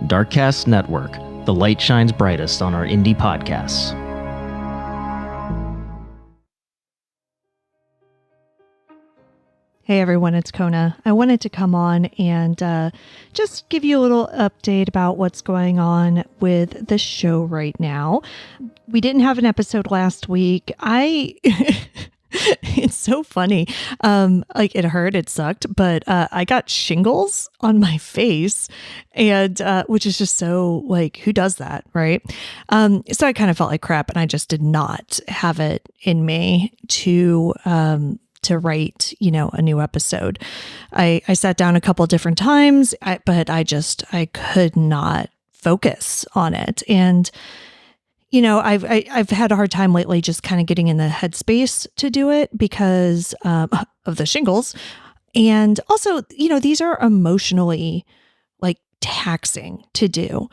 Darkcast Network, the light shines brightest on our indie podcasts. Hey everyone, it's Kona. I wanted to come on and just give you a little update about what's going on with the show right now. We didn't have an episode last week. It's so funny. It hurt, it sucked, but I got shingles on my face, and which is just so who does that, right? So I kind of felt like crap, and I just did not have it in me to write, a new episode. I sat down a couple of different times, but I could not focus on it. And, I've had a hard time lately just kind of getting in the headspace to do it because of the shingles. And also, these are emotionally taxing to do.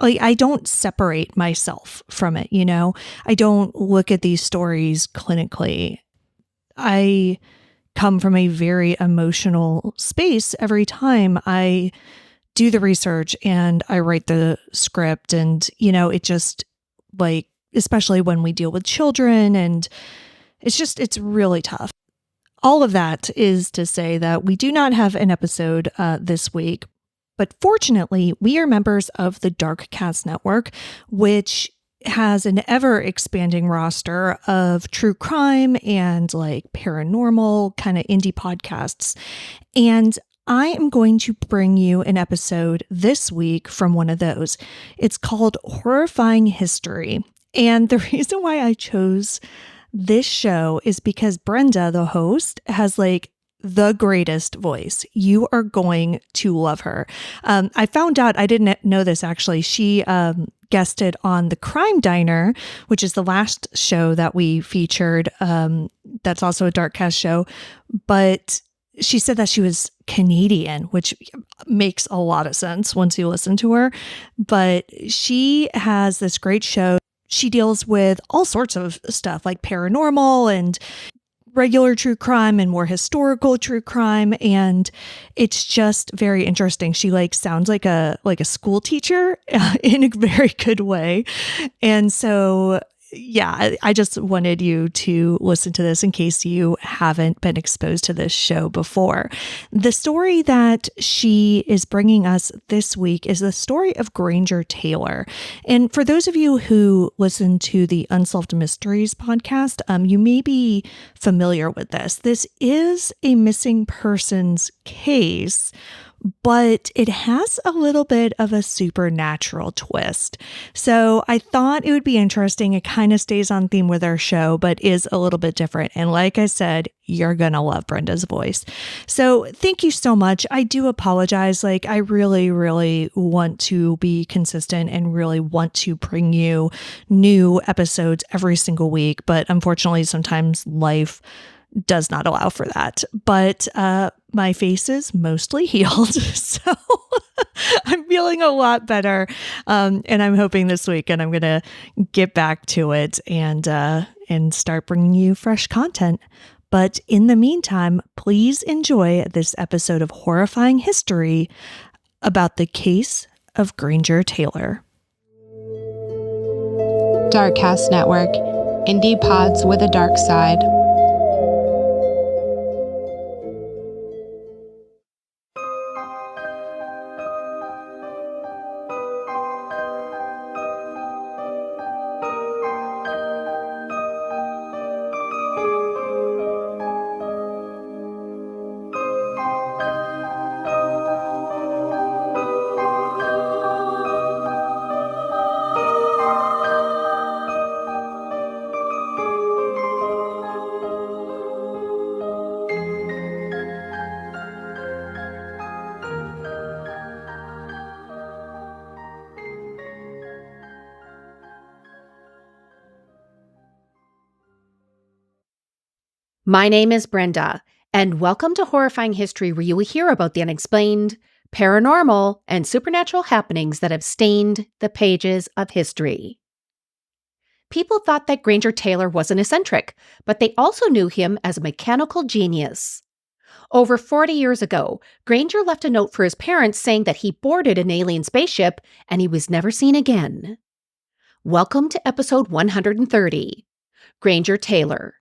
I don't separate myself from it, I don't look at these stories clinically. I come from a very emotional space every time I do the research and I write the script. And, it just especially when we deal with children, and it's really tough. All of that is to say that we do not have an episode this week, but fortunately we are members of the Darkcast Network, which has an ever expanding roster of true crime and paranormal kind of indie podcasts. And I am going to bring you an episode this week from one of those. It's called Horrifying History. And the reason why I chose this show is because Brenda, the host, has the greatest voice. You are going to love her. I found out, I didn't know this actually. She guested on The Crime Diner, which is the last show that we featured. That's also a Darkcast show. But she said that she was Canadian, which makes a lot of sense once you listen to her. But she has this great show. She deals with all sorts of stuff like paranormal and regular true crime and more historical true crime, and it's just very interesting. She sounds like a school teacher in a very good way. And so I just wanted you to listen to this in case you haven't been exposed to this show before. The story that she is bringing us this week is the story of Granger Taylor. And for those of you who listen to the Unsolved Mysteries podcast, you may be familiar with this. This is a missing persons case, but it has a little bit of a supernatural twist. So I thought it would be interesting. It kind of stays on theme with our show, but is a little bit different. And like I said, you're going to love Brenda's voice. So thank you so much. I do apologize. I really, really want to be consistent and really want to bring you new episodes every single week. But unfortunately, sometimes life does not allow for that. But my face is mostly healed, so I'm feeling a lot better. And I'm hoping this week, and I'm going to get back to it and start bringing you fresh content. But in the meantime, please enjoy this episode of Horrifying History about the case of Granger Taylor. Darkcast Network, indie pods with a dark side. My name is Brenda, and welcome to Horrifying History, where you will hear about the unexplained, paranormal, and supernatural happenings that have stained the pages of history. People thought that Granger Taylor was an eccentric, but they also knew him as a mechanical genius. Over 40 years ago, Granger left a note for his parents saying that he boarded an alien spaceship and he was never seen again. Welcome to episode 130, Granger Taylor.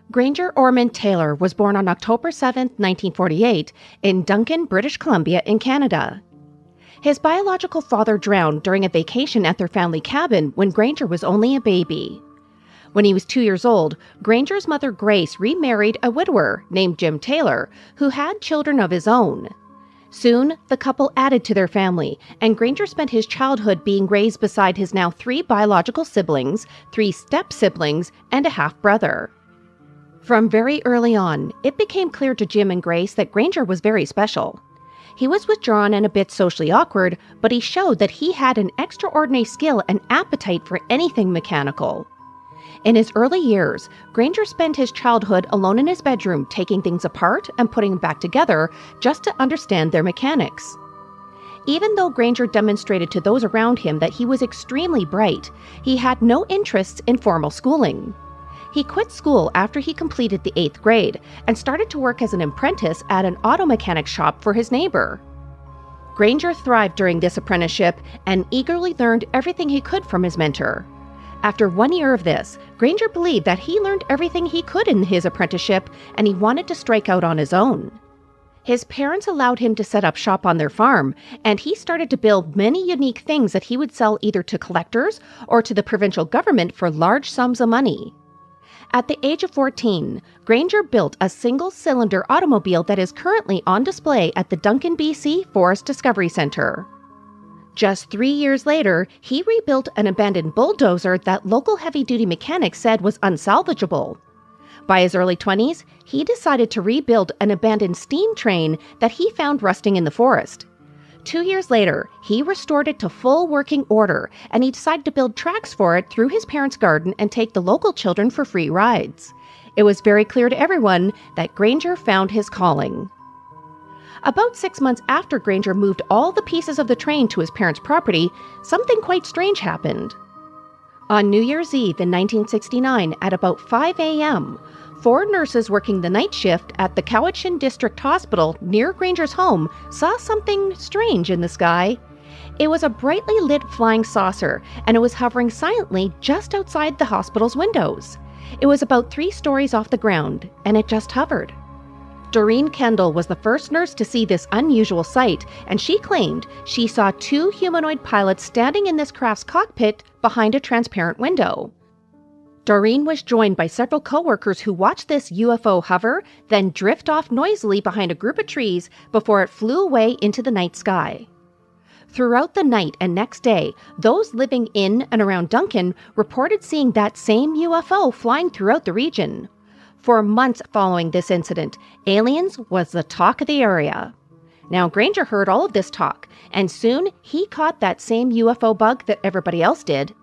Granger Ormond Taylor was born on October 7, 1948, in Duncan, British Columbia in Canada. His biological father drowned during a vacation at their family cabin when Granger was only a baby. When he was 2 years old, Granger's mother Grace remarried a widower named Jim Taylor, who had children of his own. Soon, the couple added to their family, and Granger spent his childhood being raised beside his now 3 biological siblings, 3 step-siblings, and a half-brother. From very early on, it became clear to Jim and Grace that Granger was very special. He was withdrawn and a bit socially awkward, but he showed that he had an extraordinary skill and appetite for anything mechanical. In his early years, Granger spent his childhood alone in his bedroom, taking things apart and putting them back together just to understand their mechanics. Even though Granger demonstrated to those around him that he was extremely bright, he had no interests in formal schooling. He quit school after he completed the 8th grade and started to work as an apprentice at an auto mechanic shop for his neighbor. Granger thrived during this apprenticeship and eagerly learned everything he could from his mentor. After 1 year of this, Granger believed that he learned everything he could in his apprenticeship and he wanted to strike out on his own. His parents allowed him to set up shop on their farm, and he started to build many unique things that he would sell either to collectors or to the provincial government for large sums of money. At the age of 14, Granger built a single-cylinder automobile that is currently on display at the Duncan, BC Forest Discovery Centre. Just 3 years later, he rebuilt an abandoned bulldozer that local heavy-duty mechanics said was unsalvageable. By his early 20s, he decided to rebuild an abandoned steam train that he found rusting in the forest. 2 years later, he restored it to full working order, and he decided to build tracks for it through his parents' garden and take the local children for free rides. It was very clear to everyone that Granger found his calling. About 6 months after Granger moved all the pieces of the train to his parents' property, something quite strange happened. On New Year's Eve in 1969, at about 5 a.m., 4 nurses working the night shift at the Cowichan District Hospital near Granger's home saw something strange in the sky. It was a brightly lit flying saucer, and it was hovering silently just outside the hospital's windows. It was about 3 stories off the ground, and it just hovered. Doreen Kendall was the first nurse to see this unusual sight, and she claimed she saw 2 humanoid pilots standing in this craft's cockpit behind a transparent window. Doreen was joined by several co-workers who watched this UFO hover, then drift off noisily behind a group of trees before it flew away into the night sky. Throughout the night and next day, those living in and around Duncan reported seeing that same UFO flying throughout the region. For months following this incident, aliens was the talk of the area. Now, Granger heard all of this talk, and soon he caught that same UFO bug that everybody else did.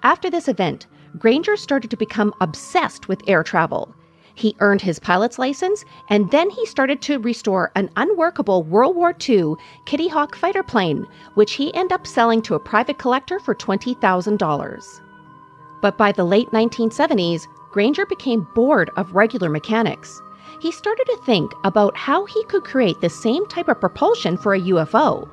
After this event, Granger started to become obsessed with air travel. He earned his pilot's license, and then he started to restore an unworkable World War II Kitty Hawk fighter plane, which he ended up selling to a private collector for $20,000. But by the late 1970s, Granger became bored of regular mechanics. He started to think about how he could create the same type of propulsion for a UFO.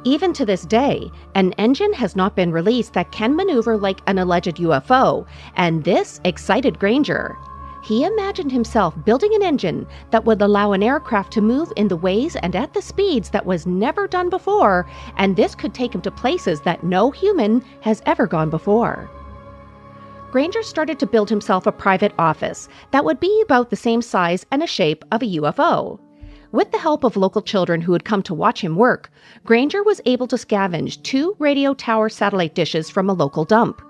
Even to this day, an engine has not been released that can maneuver like an alleged UFO, and this excited Granger. He imagined himself building an engine that would allow an aircraft to move in the ways and at the speeds that was never done before, and this could take him to places that no human has ever gone before. Granger started to build himself a private office that would be about the same size and a shape of a UFO. With the help of local children who had come to watch him work, Granger was able to scavenge 2 radio tower satellite dishes from a local dump.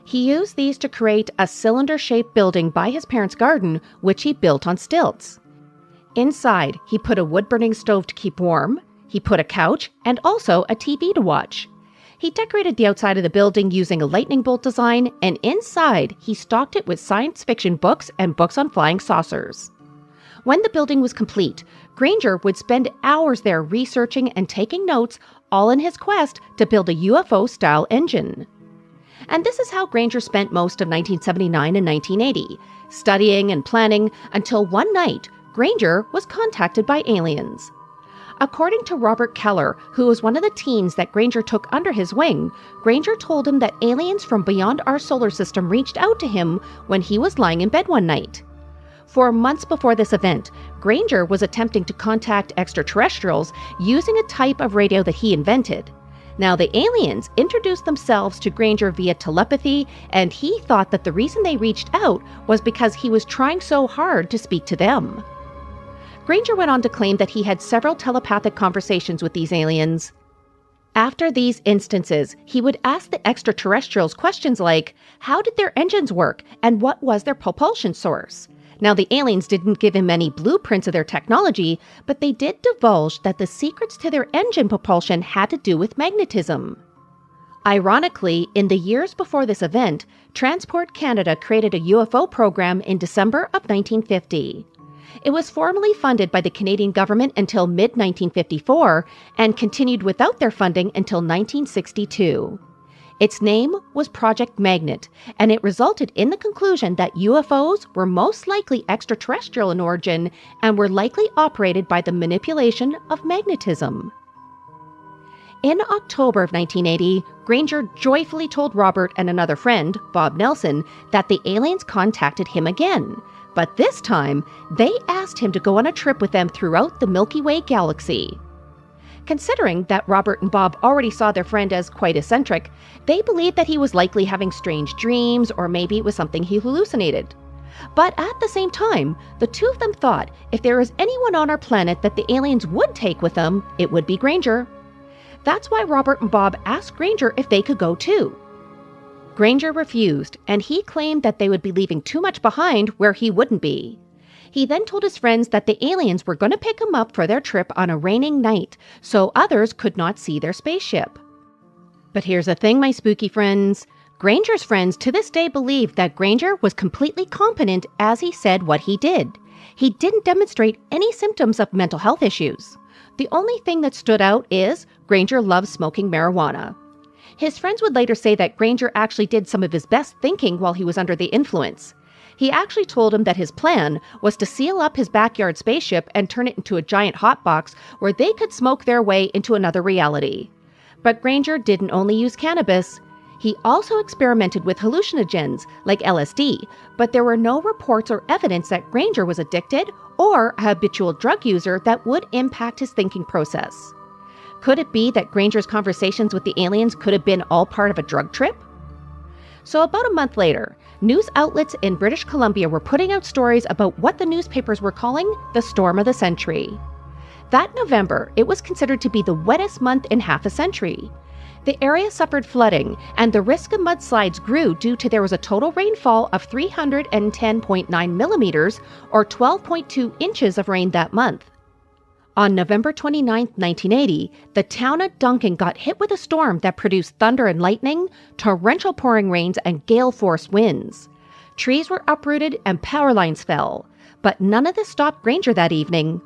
He used these to create a cylinder-shaped building by his parents' garden, which he built on stilts. Inside, he put a wood-burning stove to keep warm, he put a couch, and also a TV to watch. He decorated the outside of the building using a lightning bolt design, and inside, he stocked it with science fiction books and books on flying saucers. When the building was complete, Granger would spend hours there researching and taking notes, all in his quest to build a UFO-style engine. And this is how Granger spent most of 1979 and 1980, studying and planning until one night, Granger was contacted by aliens. According to Robert Keller, who was one of the teens that Granger took under his wing, Granger told him that aliens from beyond our solar system reached out to him when he was lying in bed one night. For months before this event, Granger was attempting to contact extraterrestrials using a type of radio that he invented. Now, the aliens introduced themselves to Granger via telepathy, and he thought that the reason they reached out was because he was trying so hard to speak to them. Granger went on to claim that he had several telepathic conversations with these aliens. After these instances, he would ask the extraterrestrials questions like, how did their engines work and what was their propulsion source? Now, the aliens didn't give him any blueprints of their technology, but they did divulge that the secrets to their engine propulsion had to do with magnetism. Ironically, in the years before this event, Transport Canada created a UFO program in December of 1950. It was formally funded by the Canadian government until mid-1954 and continued without their funding until 1962. Its name was Project Magnet, and it resulted in the conclusion that UFOs were most likely extraterrestrial in origin and were likely operated by the manipulation of magnetism. In October of 1980, Granger joyfully told Robert and another friend, Bob Nelson, that the aliens contacted him again. But this time, they asked him to go on a trip with them throughout the Milky Way galaxy. Considering that Robert and Bob already saw their friend as quite eccentric, they believed that he was likely having strange dreams, or maybe it was something he hallucinated. But at the same time, the two of them thought if there was anyone on our planet that the aliens would take with them, it would be Granger. That's why Robert and Bob asked Granger if they could go too. Granger refused, and he claimed that they would be leaving too much behind where he wouldn't be. He then told his friends that the aliens were going to pick him up for their trip on a raining night, so others could not see their spaceship. But here's the thing, my spooky friends. Granger's friends to this day believe that Granger was completely competent as he said what he did. He didn't demonstrate any symptoms of mental health issues. The only thing that stood out is Granger loves smoking marijuana. His friends would later say that Granger actually did some of his best thinking while he was under the influence. He actually told him that his plan was to seal up his backyard spaceship and turn it into a giant hotbox where they could smoke their way into another reality. But Granger didn't only use cannabis. He also experimented with hallucinogens like LSD, but there were no reports or evidence that Granger was addicted or a habitual drug user that would impact his thinking process. Could it be that Granger's conversations with the aliens could have been all part of a drug trip? So about a month later, news outlets in British Columbia were putting out stories about what the newspapers were calling the storm of the century. That November, it was considered to be the wettest month in half a century. The area suffered flooding, and the risk of mudslides grew due to there was a total rainfall of 310.9 millimeters, or 12.2 inches of rain that month. On November 29, 1980, the town of Duncan got hit with a storm that produced thunder and lightning, torrential pouring rains, and gale-force winds. Trees were uprooted and power lines fell, but none of this stopped Granger that evening.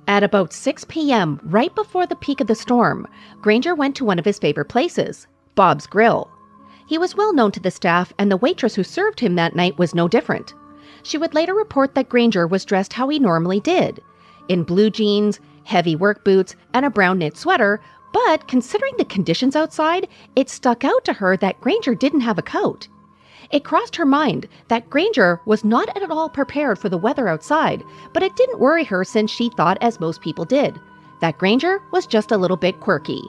At about 6 p.m., right before the peak of the storm, Granger went to one of his favorite places, Bob's Grill. He was well known to the staff, and the waitress who served him that night was no different. She would later report that Granger was dressed how he normally did, in blue jeans, heavy work boots, and a brown knit sweater, but considering the conditions outside, it stuck out to her that Granger didn't have a coat. It crossed her mind that Granger was not at all prepared for the weather outside, but it didn't worry her since she thought, as most people did, that Granger was just a little bit quirky.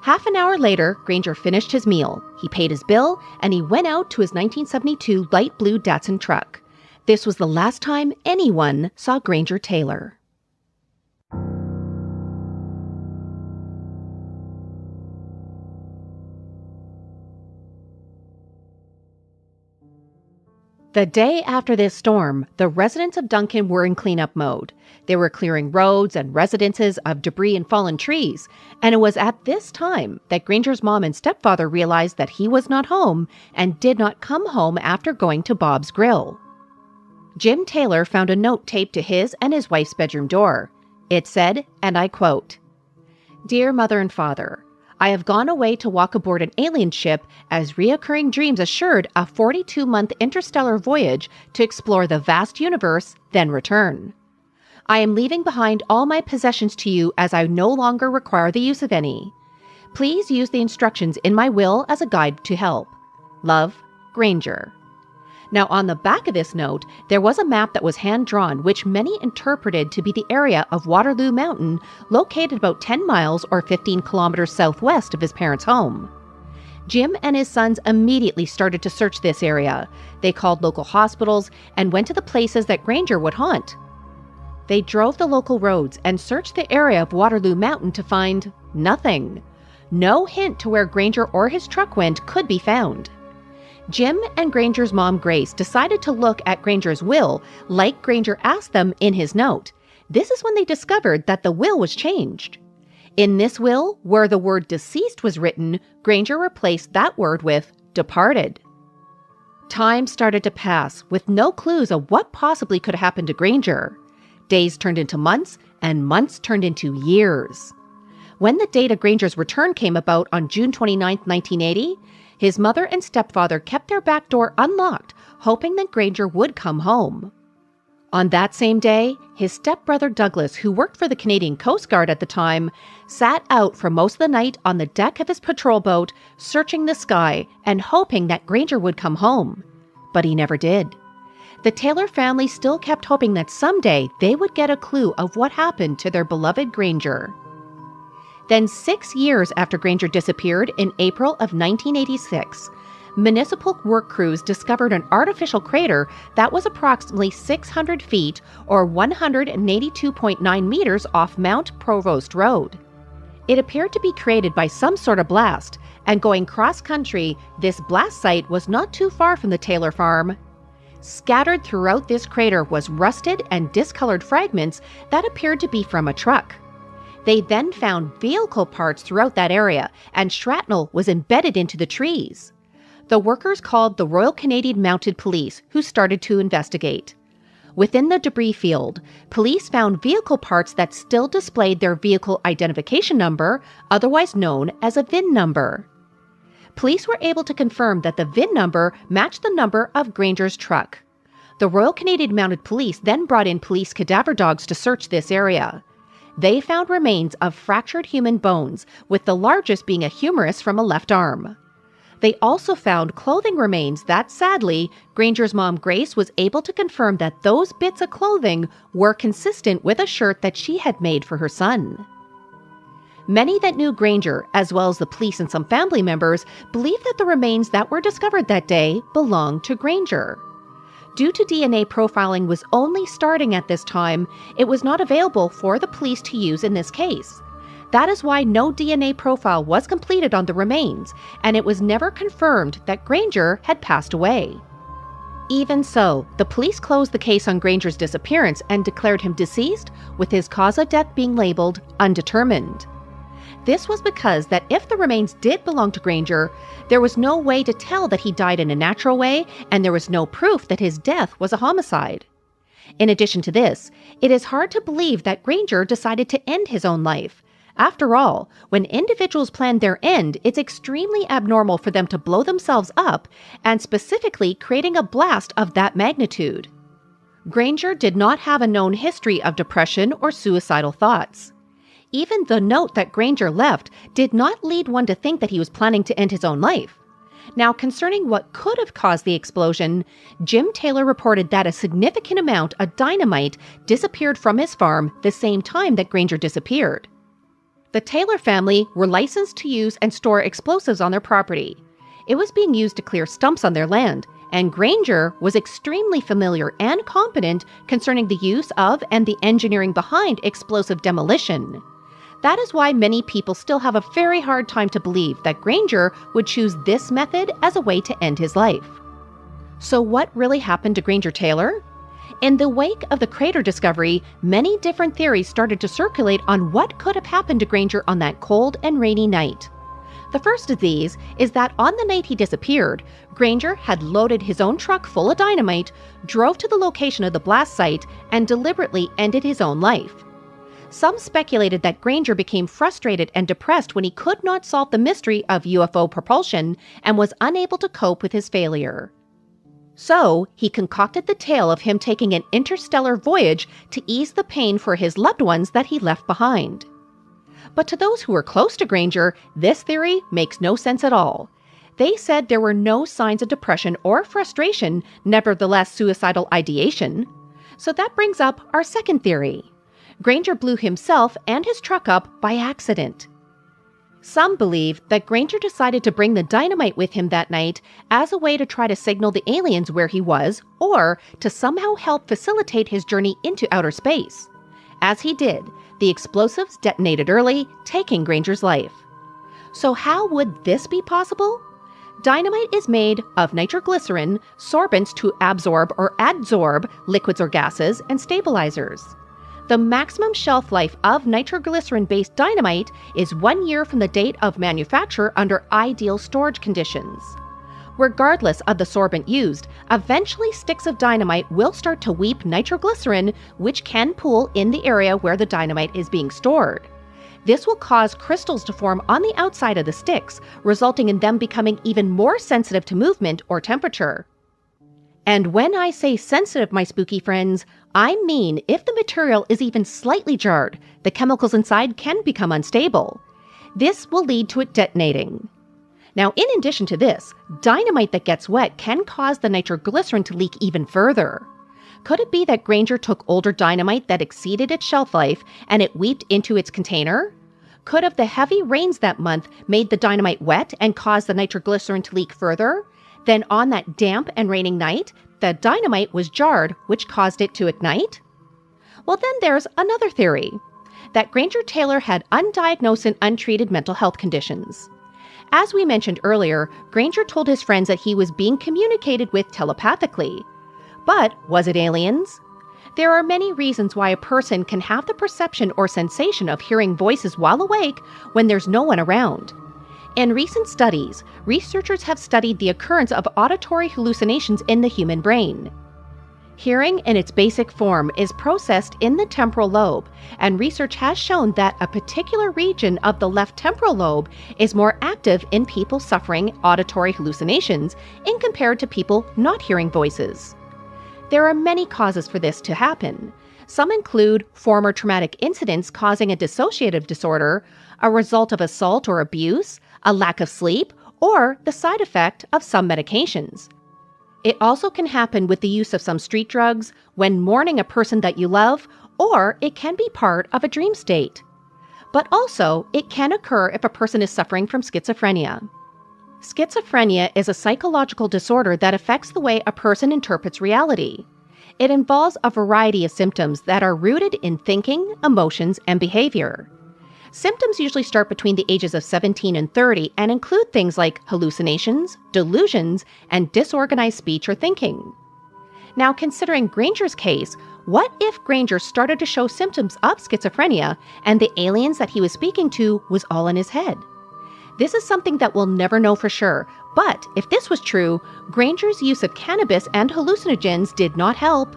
Half an hour later, Granger finished his meal, he paid his bill, and he went out to his 1972 light blue Datsun truck. This was the last time anyone saw Granger Taylor. The day after this storm, the residents of Duncan were in cleanup mode. They were clearing roads and residences of debris and fallen trees, and it was at this time that Granger's mom and stepfather realized that he was not home and did not come home after going to Bob's Grill. Jim Taylor found a note taped to his and his wife's bedroom door. It said, and I quote, Dear Mother and Father, I have gone away to walk aboard an alien ship as reoccurring dreams assured a 42-month interstellar voyage to explore the vast universe, then return. I am leaving behind all my possessions to you as I no longer require the use of any. Please use the instructions in my will as a guide to help. Love, Granger. Now, on the back of this note, there was a map that was hand-drawn, which many interpreted to be the area of Waterloo Mountain, located about 10 miles or 15 kilometers southwest of his parents' home. Jim and his sons immediately started to search this area. They called local hospitals and went to the places that Granger would haunt. They drove the local roads and searched the area of Waterloo Mountain to find nothing. No hint to where Granger or his truck went could be found. Jim and Granger's mom, Grace, decided to look at Granger's will, like Granger asked them in his note. This is when they discovered that the will was changed. In this will, where the word deceased was written, Granger replaced that word with departed. Time started to pass, with no clues of what possibly could happen to Granger. Days turned into months, and months turned into years. When the date of Granger's return came about on June 29, 1980, his mother and stepfather kept their back door unlocked, hoping that Granger would come home. On that same day, his stepbrother Douglas, who worked for the Canadian Coast Guard at the time, sat out for most of the night on the deck of his patrol boat, searching the sky and hoping that Granger would come home. But he never did. The Taylor family still kept hoping that someday they would get a clue of what happened to their beloved Granger. Then 6 years after Granger disappeared in April of 1986, municipal work crews discovered an artificial crater that was approximately 600 feet or 182.9 meters off Mount Provost Road. It appeared to be created by some sort of blast, and going cross-country, this blast site was not too far from the Taylor farm. Scattered throughout this crater was rusted and discolored fragments that appeared to be from a truck. They then found vehicle parts throughout that area, and shrapnel was embedded into the trees. The workers called the Royal Canadian Mounted Police, who started to investigate. Within the debris field, police found vehicle parts that still displayed their vehicle identification number, otherwise known as a VIN number. Police were able to confirm that the VIN number matched the number of Granger's truck. The Royal Canadian Mounted Police then brought in police cadaver dogs to search this area. They found remains of fractured human bones, with the largest being a humerus from a left arm. They also found clothing remains that, sadly, Granger's mom, Grace, was able to confirm that those bits of clothing were consistent with a shirt that she had made for her son. Many that knew Granger, as well as the police and some family members, believed that the remains that were discovered that day belonged to Granger. Due to DNA profiling was only starting at this time, it was not available for the police to use in this case. That is why no DNA profile was completed on the remains, and it was never confirmed that Granger had passed away. Even so, the police closed the case on Granger's disappearance and declared him deceased, with his cause of death being labeled undetermined. This was because that if the remains did belong to Granger, there was no way to tell that he died in a natural way, and there was no proof that his death was a homicide. In addition to this, it is hard to believe that Granger decided to end his own life. After all, when individuals plan their end, it's extremely abnormal for them to blow themselves up, and specifically creating a blast of that magnitude. Granger did not have a known history of depression or suicidal thoughts. Even the note that Granger left did not lead one to think that he was planning to end his own life. Now, concerning what could have caused the explosion, Jim Taylor reported that a significant amount of dynamite disappeared from his farm the same time that Granger disappeared. The Taylor family were licensed to use and store explosives on their property. It was being used to clear stumps on their land, and Granger was extremely familiar and competent concerning the use of and the engineering behind explosive demolition. That is why many people still have a very hard time to believe that Granger would choose this method as a way to end his life. So what really happened to Granger Taylor? In the wake of the crater discovery, many different theories started to circulate on what could have happened to Granger on that cold and rainy night. The first of these is that on the night he disappeared, Granger had loaded his own truck full of dynamite, drove to the location of the blast site, and deliberately ended his own life. Some speculated that Granger became frustrated and depressed when he could not solve the mystery of UFO propulsion and was unable to cope with his failure. So, he concocted the tale of him taking an interstellar voyage to ease the pain for his loved ones that he left behind. But to those who were close to Granger, this theory makes no sense at all. They said there were no signs of depression or frustration, nevertheless suicidal ideation. So that brings up our second theory. Granger blew himself and his truck up by accident. Some believe that Granger decided to bring the dynamite with him that night as a way to try to signal the aliens where he was, or to somehow help facilitate his journey into outer space. As he did, the explosives detonated early, taking Granger's life. So how would this be possible? Dynamite is made of nitroglycerin, sorbents to absorb or adsorb liquids or gases, and stabilizers. The maximum shelf life of nitroglycerin-based dynamite is 1 year from the date of manufacture under ideal storage conditions. Regardless of the sorbent used, eventually sticks of dynamite will start to weep nitroglycerin, which can pool in the area where the dynamite is being stored. This will cause crystals to form on the outside of the sticks, resulting in them becoming even more sensitive to movement or temperature. And when I say sensitive, my spooky friends, I mean if the material is even slightly jarred, the chemicals inside can become unstable. This will lead to it detonating. Now, in addition to this, dynamite that gets wet can cause the nitroglycerin to leak even further. Could it be that Granger took older dynamite that exceeded its shelf life and it weeped into its container? Could have the heavy rains that month made the dynamite wet and caused the nitroglycerin to leak further? Then on that damp and raining night, the dynamite was jarred, which caused it to ignite? Well, then there's another theory, that Granger Taylor had undiagnosed and untreated mental health conditions. As we mentioned earlier, Granger told his friends that he was being communicated with telepathically. But was it aliens? There are many reasons why a person can have the perception or sensation of hearing voices while awake when there's no one around. In recent studies, researchers have studied the occurrence of auditory hallucinations in the human brain. Hearing in its basic form is processed in the temporal lobe, and research has shown that a particular region of the left temporal lobe is more active in people suffering auditory hallucinations in compared to people not hearing voices. There are many causes for this to happen. Some include former traumatic incidents causing a dissociative disorder, a result of assault or abuse, a lack of sleep, or the side effect of some medications. It also can happen with the use of some street drugs, when mourning a person that you love, or it can be part of a dream state. But also, it can occur if a person is suffering from schizophrenia. Schizophrenia is a psychological disorder that affects the way a person interprets reality. It involves a variety of symptoms that are rooted in thinking, emotions, and behavior. Symptoms usually start between the ages of 17 and 30 and include things like hallucinations, delusions, and disorganized speech or thinking. Now, considering Granger's case, what if Granger started to show symptoms of schizophrenia and the aliens that he was speaking to was all in his head? This is something that we'll never know for sure, but if this was true, Granger's use of cannabis and hallucinogens did not help.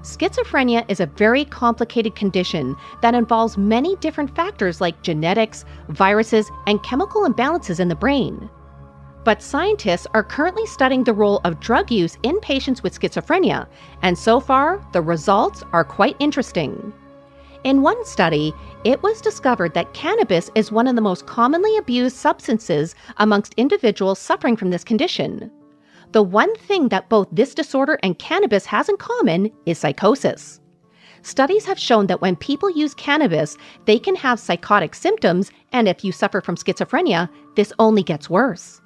Schizophrenia is a very complicated condition that involves many different factors like genetics, viruses, and chemical imbalances in the brain. But scientists are currently studying the role of drug use in patients with schizophrenia, and so far, the results are quite interesting. In one study, it was discovered that cannabis is one of the most commonly abused substances amongst individuals suffering from this condition. The one thing that both this disorder and cannabis has in common is psychosis. Studies have shown that when people use cannabis, they can have psychotic symptoms, and if you suffer from schizophrenia, this only gets worse.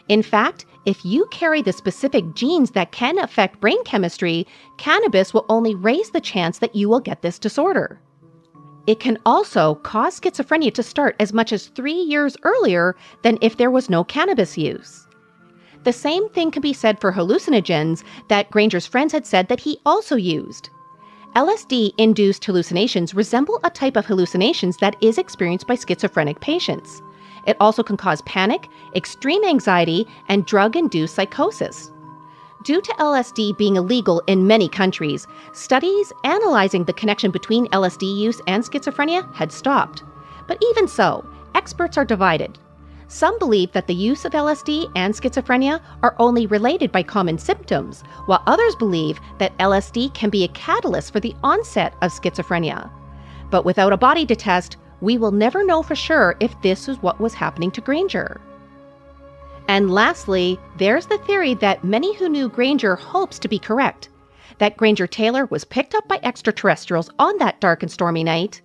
In fact, if you carry the specific genes that can affect brain chemistry, cannabis will only raise the chance that you will get this disorder. It can also cause schizophrenia to start as much as 3 years earlier than if there was no cannabis use. The same thing can be said for hallucinogens that Granger's friends had said that he also used. LSD-induced hallucinations resemble a type of hallucinations that is experienced by schizophrenic patients. It also can cause panic, extreme anxiety, and drug-induced psychosis. Due to LSD being illegal in many countries, studies analyzing the connection between LSD use and schizophrenia had stopped. But even so, experts are divided. Some believe that the use of LSD and schizophrenia are only related by common symptoms, while others believe that LSD can be a catalyst for the onset of schizophrenia. But without a body to test, we will never know for sure if this is what was happening to Granger. And lastly, there's the theory that many who knew Granger hopes to be correct, that Granger Taylor was picked up by extraterrestrials on that dark and stormy night.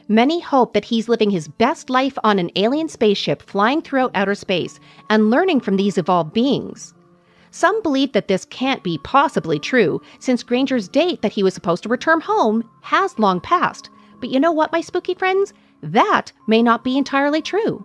Many hope that he's living his best life on an alien spaceship flying throughout outer space and learning from these evolved beings. Some believe that this can't be possibly true, since Granger's date that he was supposed to return home has long passed. But you know what, my spooky friends? That may not be entirely true.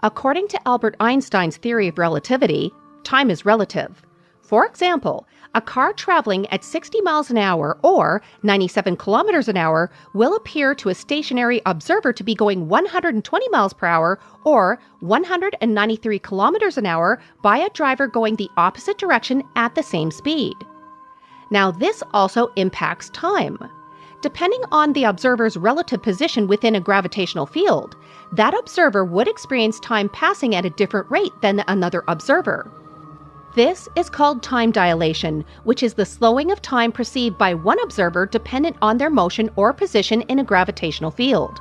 According to Albert Einstein's theory of relativity, time is relative. For example, a car traveling at 60 miles an hour or 97 kilometers an hour will appear to a stationary observer to be going 120 miles per hour or 193 kilometers an hour by a driver going the opposite direction at the same speed. Now, this also impacts time. Depending on the observer's relative position within a gravitational field, that observer would experience time passing at a different rate than another observer. This is called time dilation, which is the slowing of time perceived by one observer dependent on their motion or position in a gravitational field.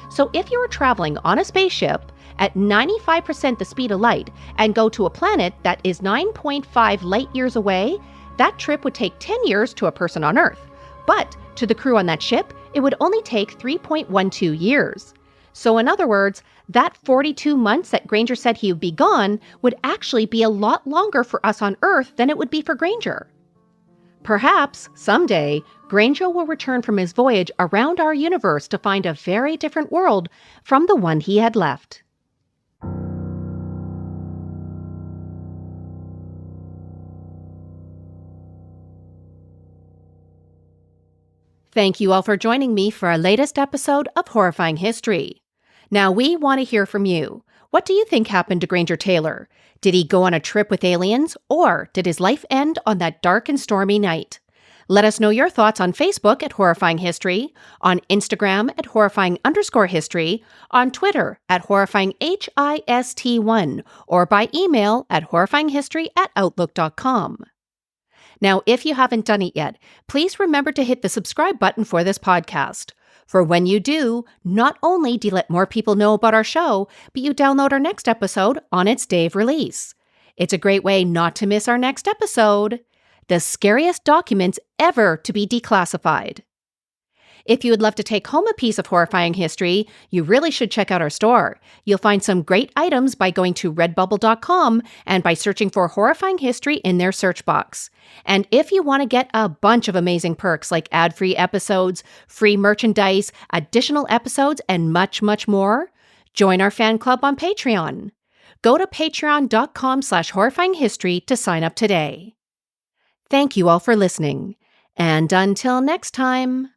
So if you were traveling on a spaceship at 95% the speed of light and go to a planet that is 9.5 light years away, that trip would take 10 years to a person on Earth. But to the crew on that ship, it would only take 3.12 years. So in other words, that 42 months that Granger said he would be gone would actually be a lot longer for us on Earth than it would be for Granger. Perhaps, someday, Granger will return from his voyage around our universe to find a very different world from the one he had left. Thank you all for joining me for our latest episode of Horrifying History. Now, we want to hear from you. What do you think happened to Granger Taylor? Did he go on a trip with aliens, or did his life end on that dark and stormy night? Let us know your thoughts on Facebook at Horrifying History, on Instagram at Horrifying_History, on Twitter at HorrifyingHist1, or by email at horrifyinghistory@outlook.com. Now, if you haven't done it yet, please remember to hit the subscribe button for this podcast. For when you do, not only do you let more people know about our show, but you download our next episode on its day of release. It's a great way not to miss our next episode, The Scariest Documents Ever to Be Declassified. If you would love to take home a piece of horrifying history, you really should check out our store. You'll find some great items by going to redbubble.com and by searching for Horrifying History in their search box. And if you want to get a bunch of amazing perks like ad-free episodes, free merchandise, additional episodes, and much, much more, join our fan club on Patreon. Go to patreon.com/horrifyinghistory to sign up today. Thank you all for listening. And until next time.